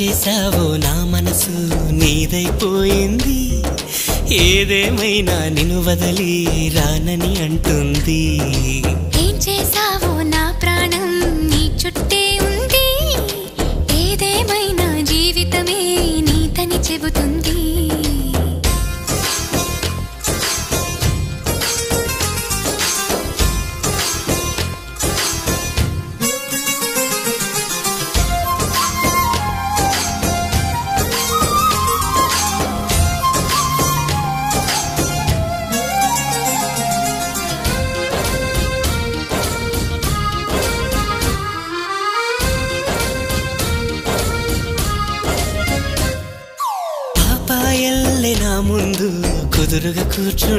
చేసావో నా మనసు నీదైపోయింది ఏదేమైనా నిన్ను వదిలి రానని అంటుంది ఏం చేసావో నా ప్రాణం నీ చుట్టే ఉంది ఏదేమైనా జీవితమే నీతని చెబుతుంది ముందు కుదురుగా కూర్చుంటే